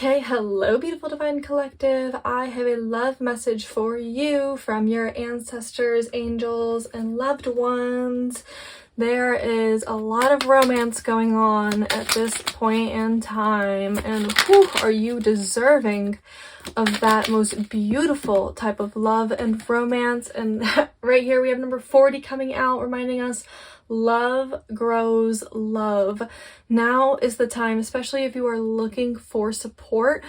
Okay, hello beautiful divine collective. I have a love message for you from your ancestors, angels, and loved ones. There is a lot of romance going on at this point in time, and whew, are you deserving of that most beautiful type of love and romance. And right here we have number 40 coming out, reminding us love grows love. Now is the time, especially if you are looking for support,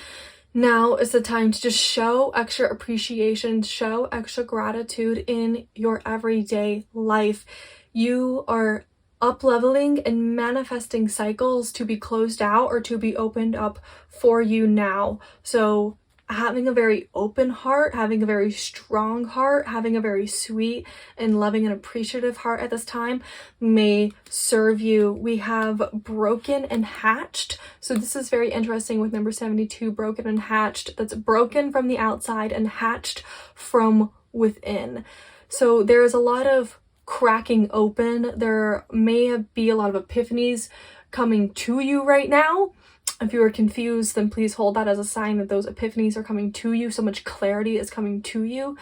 now is the time to just show extra appreciation, show extra gratitude in your everyday life. You are up-leveling and manifesting cycles to be closed out or to be opened up for you now. So having a very open heart, having a very strong heart, having a very sweet and loving and appreciative heart at this time may serve you. We have broken and hatched. So this is very interesting with number 72, broken and hatched. That's broken from the outside and hatched from within. So there is a lot of cracking open. There may be a lot of epiphanies coming to you right now. If you are confused, then please hold that as a sign that those epiphanies are coming to you. So much clarity is coming to you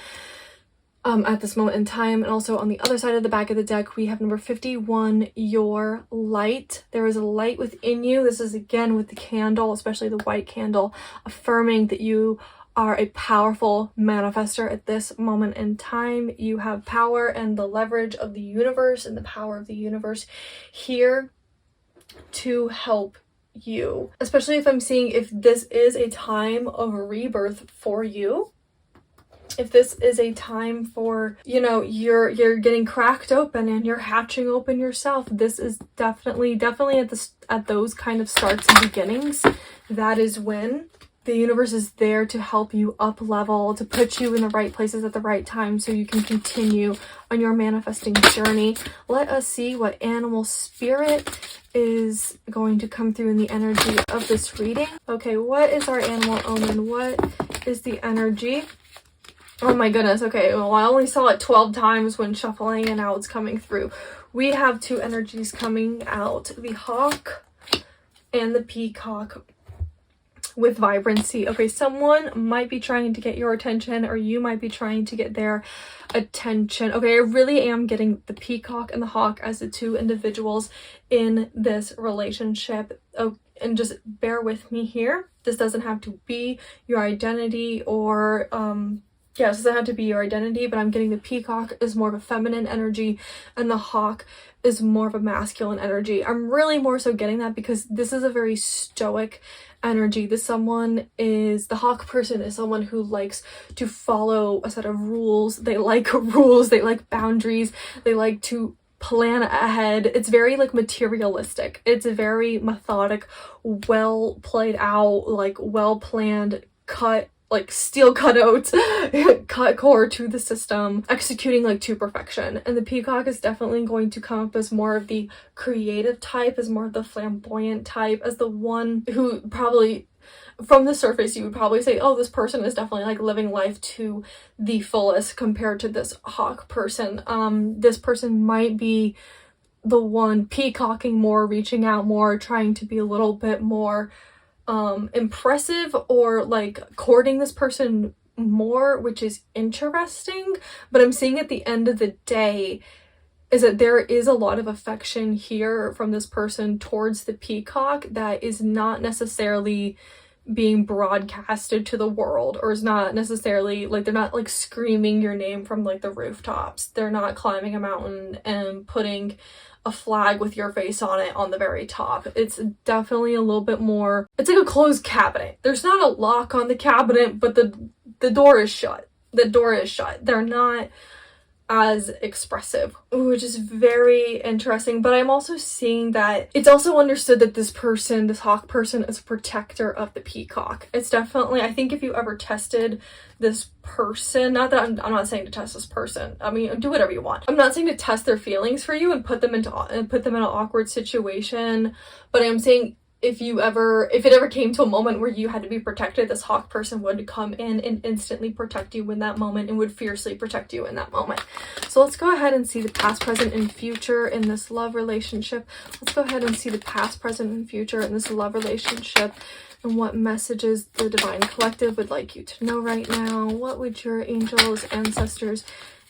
at this moment in time. And also on the other side of the back of the deck, we have number 51, your light. There is a light within you. This is again with the candle, especially the white candle, affirming that you are a powerful manifester at this moment in time. You have power and the leverage of the universe and the power of the universe here to help you, especially if I'm seeing if this is a time of rebirth for you. If this is a time for, you know, you're getting cracked open and you're hatching open yourself, this is definitely at those kind of starts and beginnings. That is when the universe is there to help you up level, to put you in the right places at the right time so you can continue on your manifesting journey. Let us see what animal spirit is going to come through in the energy of this reading. Okay, what is our animal omen? What is the energy? Oh my goodness. Okay, well, I only saw it 12 times when shuffling and now it's coming through. We have two energies coming out, the hawk and the peacock with vibrancy. Okay, someone might be trying to get your attention or you might be trying to get their attention. Okay, I really am getting the peacock and the hawk as the two individuals in this relationship. Oh, and just bear with me here. This doesn't have to be your identity or yeah, this doesn't have to be your identity, but I'm getting the peacock is more of a feminine energy and the hawk is more of a masculine energy. I'm really more so getting that because this is a very stoic energy. The hawk person is someone who likes to follow a set of rules. They like rules, they like boundaries, they like to plan ahead. It's very like materialistic. It's very methodic, well played out, like well planned, cut like steel cutouts, cut core to the system, executing like to perfection. And the peacock is definitely going to come up as more of the creative type, as more of the flamboyant type, as the one who probably from the surface you would probably say, oh, this person is definitely like living life to the fullest compared to this hawk person. This person might be the one peacocking more, reaching out more, trying to be a little bit more impressive or like courting this person more, which is interesting. But I'm seeing at the end of the day is that there is a lot of affection here from this person towards the peacock that is not necessarily being broadcasted to the world, or is not necessarily like, they're not like screaming your name from like the rooftops. They're not climbing a mountain and putting a flag with your face on it on the very top. It's definitely a little bit more, it's like a closed cabinet. There's not a lock on the cabinet, but the door is shut. The door is shut. They're not as expressive, which is very interesting. But I'm also seeing that it's also understood that this person, this hawk person, is a protector of the peacock. It's definitely, I think if you ever tested this person, not that I'm not saying to test this person, I mean, do whatever you want. I'm not saying to test their feelings for you and put them in an awkward situation, but I'm saying if it ever came to a moment where you had to be protected, this hawk person would come in and instantly protect you in that moment and would fiercely protect you in that moment. So let's go ahead and see the past, present, and future in this love relationship. Let's go ahead and see the past, present, and future in this love relationship. and what messages the Divine Collective would like you to know right now. What would your angels, ancestors,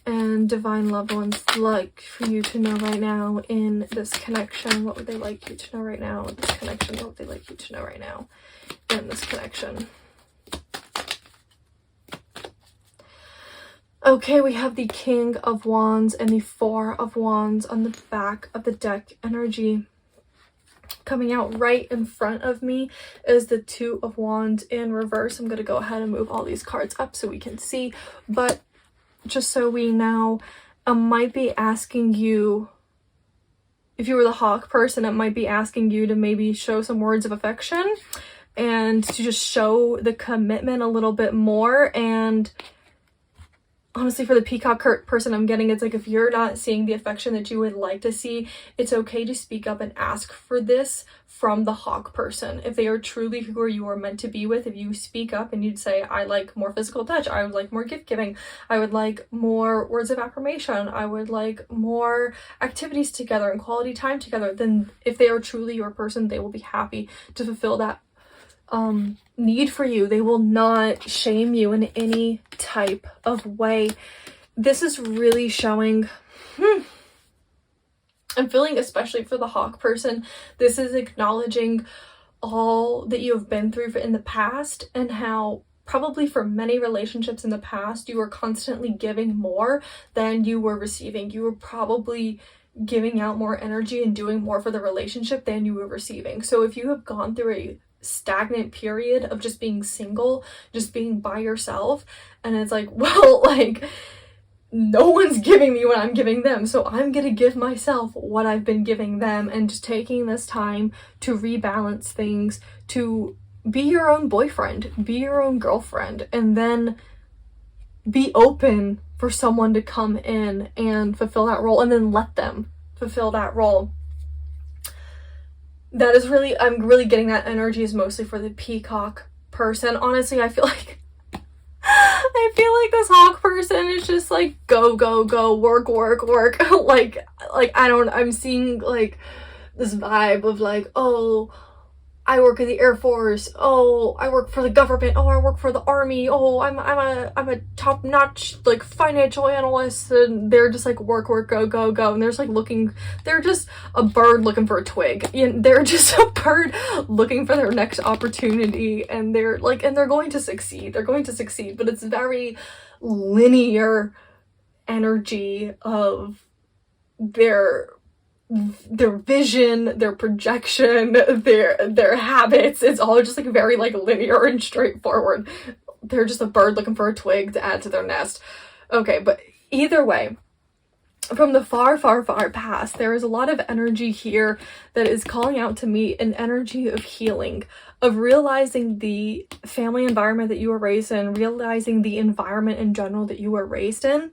and divine loved ones like for you to know right now in this connection? What would they like you to know right now in this connection? What would they like you to know right now in this connection? Okay, we have the King of Wands and the Four of Wands on the back of the deck energy. Coming out right in front of me is the Two of Wands in reverse. I'm going to go ahead and move all these cards up so we can see, but just so we know, I might be asking you, if you were the Hawk person, it might be asking you to maybe show some words of affection and to just show the commitment a little bit more. And honestly, for the Peacock person, I'm getting, it's like, if you're not seeing the affection that you would like to see, it's okay to speak up and ask for this from the Hawk person. If they are truly who you are meant to be with, if you speak up and you'd say, I like more physical touch, I would like more gift giving, I would like more words of affirmation, I would like more activities together and quality time together, then if they are truly your person, they will be happy to fulfill that need for you. They will not shame you in any type of way. This is really showing, I'm feeling, especially for the Hawk person, this is acknowledging all that you have been through in the past, and how probably for many relationships in the past, you were constantly giving more than you were receiving. You were probably giving out more energy and doing more for the relationship than you were receiving. So if you have gone through a stagnant period of just being single, just being by yourself, and it's like, well, like, no one's giving me what I'm giving them, so I'm gonna give myself what I've been giving them, and just taking this time to rebalance things, to be your own boyfriend, be your own girlfriend, and then be open for someone to come in and fulfill that role, and then let them fulfill that role. That is really, I'm really getting that energy is mostly for the Peacock person. Honestly, I feel like this Hawk person is just like, go, go, go, work, work, work. like, I'm seeing like this vibe of like, oh, I work in the Air Force. Oh, I work for the government. Oh, I work for the army. Oh, I'm a top-notch like financial analyst. And they're just like, work, work, go, go, go. And they're just like looking, they're just a bird looking for a twig. They're just a bird looking for their next opportunity. And they're like, and they're going to succeed. They're going to succeed. But it's very linear energy of their vision, their projection, their habits. It's all just like very like linear and straightforward. They're just a bird looking for a twig to add to their nest. Okay, but either way, from the far, far, far past, there is a lot of energy here that is calling out to me, an energy of healing, of realizing the family environment that you were raised in, realizing the environment in general that you were raised in,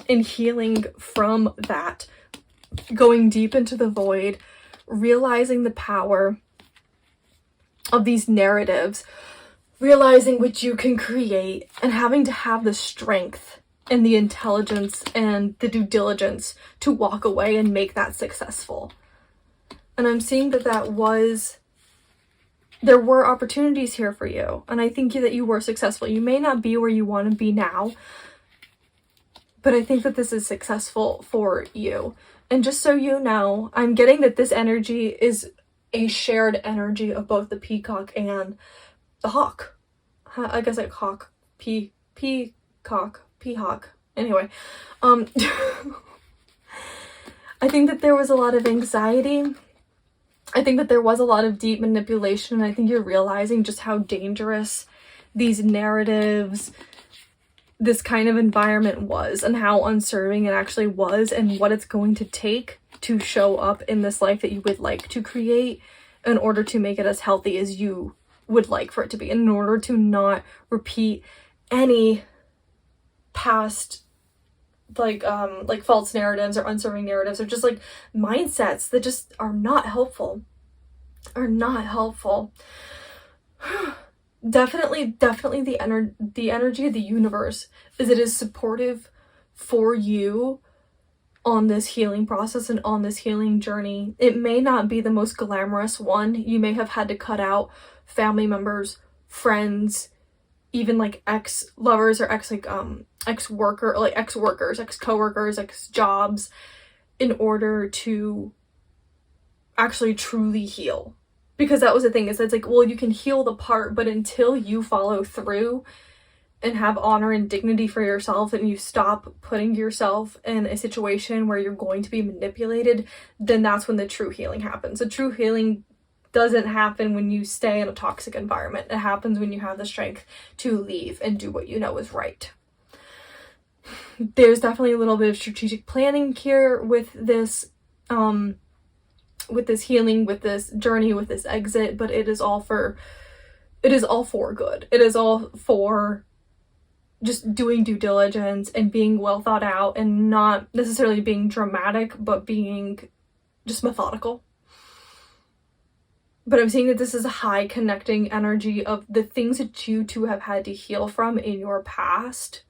and healing from that. Going deep into the void, realizing the power of these narratives, realizing what you can create, and having to have the strength and the intelligence and the due diligence to walk away and make that successful. And I'm seeing that there were opportunities here for you, and I think that you were successful. You may not be where you want to be now, but I think that this is successful for you. And just so you know, I'm getting that this energy is a shared energy of both the Peacock and the Hawk. I guess like Hawk, Peacock. Anyway, I think that there was a lot of anxiety. I think that there was a lot of deep manipulation. And I think you're realizing just how dangerous these narratives, this kind of environment was, and how unserving it actually was, and what it's going to take to show up in this life that you would like to create in order to make it as healthy as you would like for it to be, in order to not repeat any past like false narratives or unserving narratives, or just like mindsets that just are not helpful. Definitely the energy of the universe is, it is supportive for you on this healing process and on this healing journey. It may not be the most glamorous one. You may have had to cut out family members, friends, even like ex-lovers or ex-workers, ex-coworkers, ex-jobs, in order to actually truly heal. Because that was the thing, is it's like, well, you can heal the part, but until you follow through and have honor and dignity for yourself, and you stop putting yourself in a situation where you're going to be manipulated, then that's when the true healing happens. The true healing doesn't happen when you stay in a toxic environment. It happens when you have the strength to leave and do what you know is right. There's definitely a little bit of strategic planning here with this healing, with this journey, with this exit, but it is all for good. It is all for just doing due diligence and being well thought out, and not necessarily being dramatic, but being just methodical. But I'm seeing that this is a high connecting energy of the things that you two have had to heal from in your past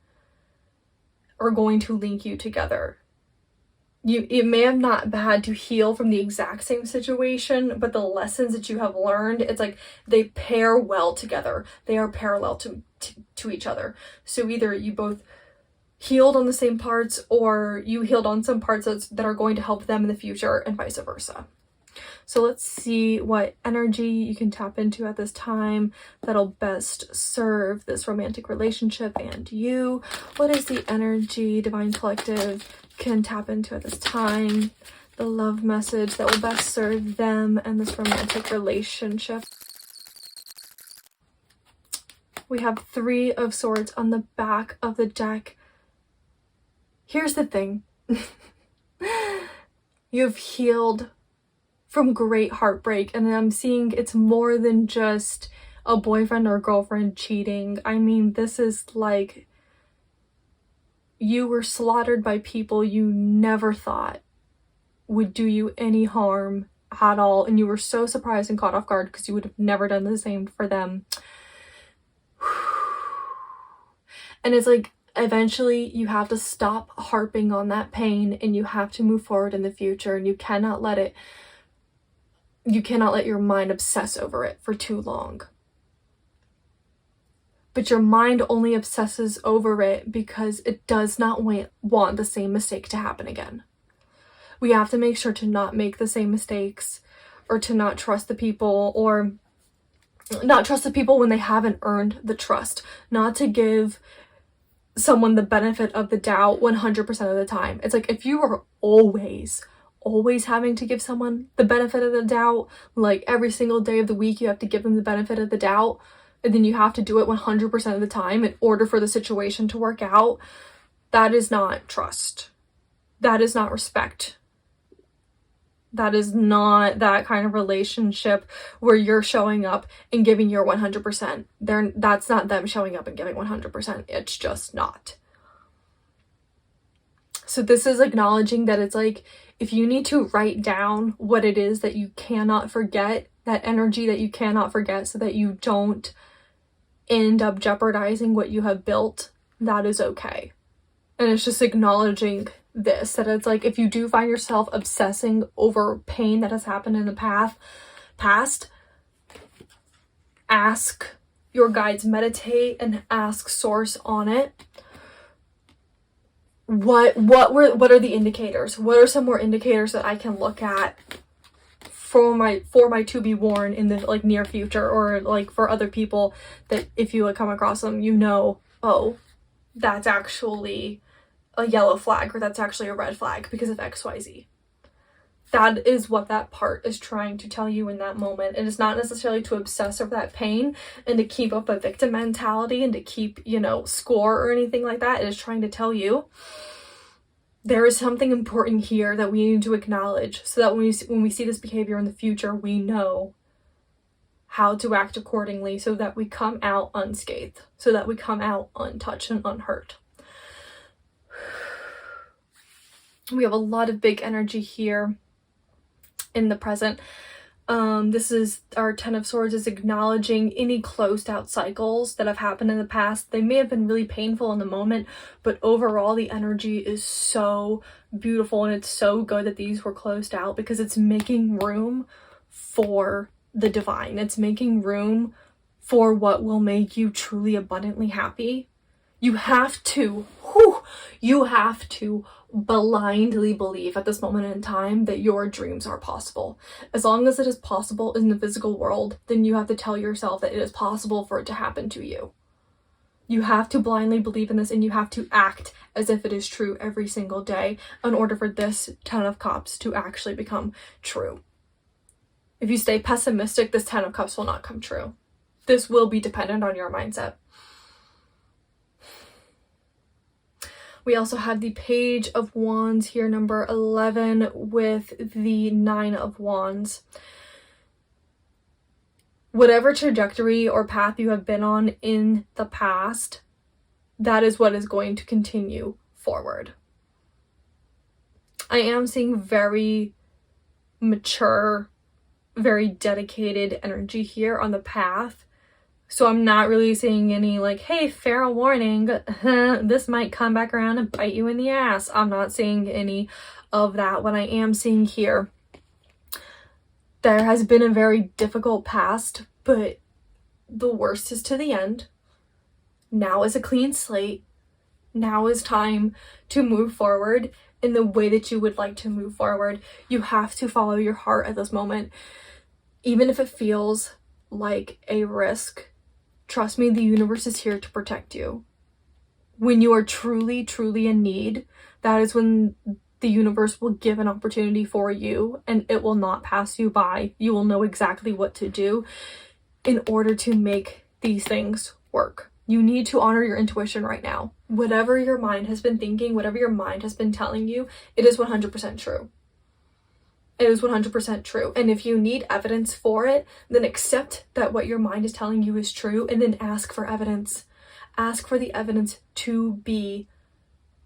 are going to link you together. You may have not had to heal from the exact same situation, but the lessons that you have learned, it's like they pair well together. They are parallel to each other. So either you both healed on the same parts, or you healed on some parts that are going to help them in the future, and vice versa. So let's see what energy you can tap into at this time that'll best serve this romantic relationship and you. What is the energy Divine Collective can tap into at this time? The love message that will best serve them and this romantic relationship. We have 3 of Swords on the back of the deck. Here's the thing. You've healed from great heartbreak, and I'm seeing it's more than just a boyfriend or girlfriend cheating. I mean, this is like you were slaughtered by people you never thought would do you any harm at all, and you were so surprised and caught off guard because you would have never done the same for them. And it's like, eventually you have to stop harping on that pain, and you have to move forward in the future, and you cannot let your mind obsess over it for too long. But your mind only obsesses over it because it does not want the same mistake to happen again. We have to make sure to not make the same mistakes, or to not trust the people, or not trust the people when they haven't earned the trust. Not to give someone the benefit of the doubt 100% of the time. It's like, if you are always having to give someone the benefit of the doubt, like every single day of the week you have to give them the benefit of the doubt, and then you have to do it 100% of the time in order for the situation to work out, that is not trust. That is not respect. That is not that kind of relationship where you're showing up and giving your 100%. That's not them showing up and giving 100%. It's just not. So this is acknowledging that it's like, if you need to write down what it is that you cannot forget, that energy that you cannot forget, so that you don't end up jeopardizing what you have built, that is okay. And it's just acknowledging this, that it's like, if you do find yourself obsessing over pain that has happened in the past, ask your guides, meditate and ask source on it. What are the indicators? What are some more indicators that I can look at for my to be worn in the like near future, or like for other people, that if you come across them, you know, oh, that's actually a yellow flag, or that's actually a red flag because of XYZ. That is what that part is trying to tell you in that moment. It is not necessarily to obsess over that pain and to keep up a victim mentality and to keep, score or anything like that. It is trying to tell you there is something important here that we need to acknowledge, so that when we see this behavior in the future, we know how to act accordingly, so that we come out unscathed, so that we come out untouched and unhurt. We have a lot of big energy here in the present. This is our Ten of Swords is acknowledging any closed out cycles that have happened in the past. They may have been really painful in the moment, but overall the energy is so beautiful, and it's so good that these were closed out because it's making room for the divine. It's making room for what will make you truly abundantly happy. You have to blindly believe at this moment in time that your dreams are possible. As long as it is possible in the physical world, then you have to tell yourself that it is possible for it to happen to you. You have to blindly believe in this, and you have to act as if it is true every single day in order for this Ten of Cups to actually become true. If you stay pessimistic, this Ten of Cups will not come true. This will be dependent on your mindset. We also have the Page of Wands here, number 11, with the Nine of Wands. Whatever trajectory or path you have been on in the past, that is what is going to continue forward. I am seeing very mature, very dedicated energy here on the path. So I'm not really seeing any like, hey, fair warning, this might come back around and bite you in the ass. I'm not seeing any of that. What I am seeing here, there has been a very difficult past, but the worst is to the end. Now is a clean slate. Now is time to move forward in the way that you would like to move forward. You have to follow your heart at this moment. Even if it feels like a risk, trust me, the universe is here to protect you. When you are truly, truly in need, that is when the universe will give an opportunity for you, and it will not pass you by. You will know exactly what to do in order to make these things work. You need to honor your intuition right now. Whatever your mind has been thinking, whatever your mind has been telling you, it is 100% true. It is 100% true. And if you need evidence for it, then accept that what your mind is telling you is true, and then ask for evidence. Ask for the evidence to be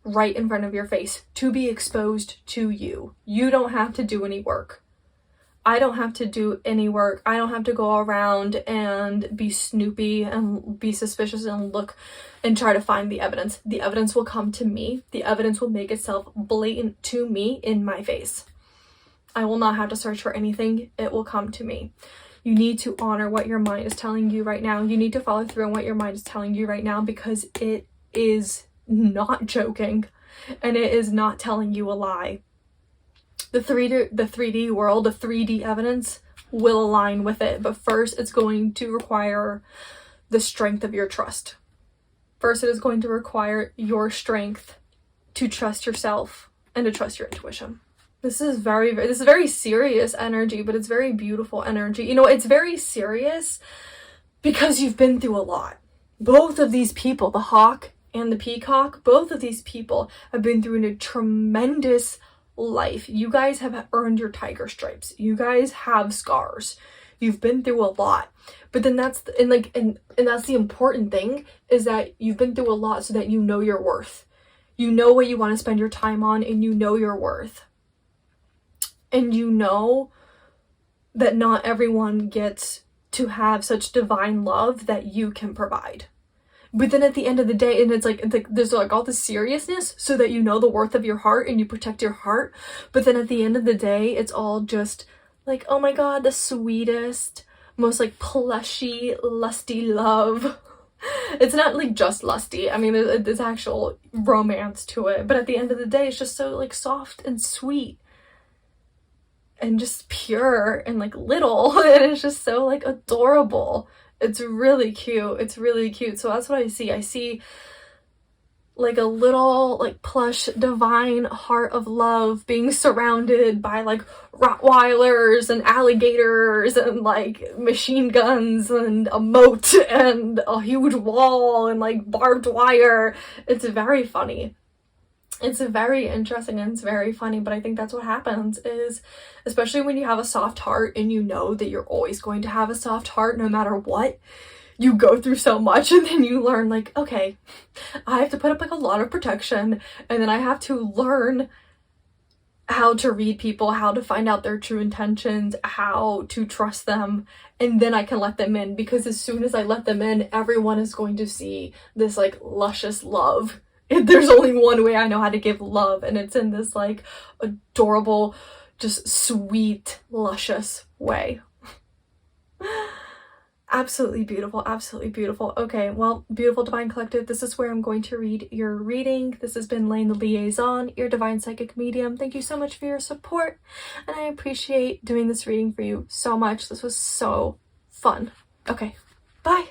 right in front of your face, to be exposed to you. You don't have to do any work. I don't have to do any work. I don't have to go around and be snoopy and be suspicious and look and try to find the evidence. The evidence will come to me. The evidence will make itself blatant to me in my face. I will not have to search for anything. It will come to me. You need to honor what your mind is telling you right now. You need to follow through on what your mind is telling you right now, because it is not joking and it is not telling you a lie. The 3D world, the 3D evidence will align with it, but first it's going to require the strength of your trust. First, it is going to require your strength to trust yourself and to trust your intuition. This is very serious energy, but it's very beautiful energy. You know, it's very serious because you've been through a lot. Both of these people, the hawk and the peacock, both of these people have been through a tremendous life. You guys have earned your tiger stripes. You guys have scars. You've been through a lot. But then that's that's the important thing, is that you've been through a lot so that you know your worth. You know what you want to spend your time on, and you know your worth. And you know that not everyone gets to have such divine love that you can provide. But then at the end of the day, and it's like there's like all this seriousness so that you know the worth of your heart and you protect your heart. But then at the end of the day, it's all just like, oh my God, the sweetest, most like plushy, lusty love. It's not like just lusty. I mean, there's actual romance to it. But at the end of the day, it's just so like soft and sweet. And just pure and like little, and it's just so like adorable. It's really cute. It's really cute. So that's what I see. I see like a little like plush divine heart of love being surrounded by like Rottweilers and alligators and like machine guns and a moat and a huge wall and like barbed wire. It's very funny. It's very interesting and it's very funny, but I think that's what happens, is especially when you have a soft heart and you know that you're always going to have a soft heart no matter what. You go through so much and then you learn like, okay, I have to put up like a lot of protection, and then I have to learn how to read people, how to find out their true intentions, how to trust them, and then I can let them in, because as soon as I let them in, everyone is going to see this like luscious love. There's only one way I know how to give love, and it's in this like adorable, just sweet, luscious way. Absolutely beautiful, absolutely beautiful. Okay, well, beautiful Divine Collective, this is where I'm going to read your reading. This has been Layne the Liaison, your Divine Psychic Medium. Thank you so much for your support, and I appreciate doing this reading for you so much. This was so fun. Okay, bye.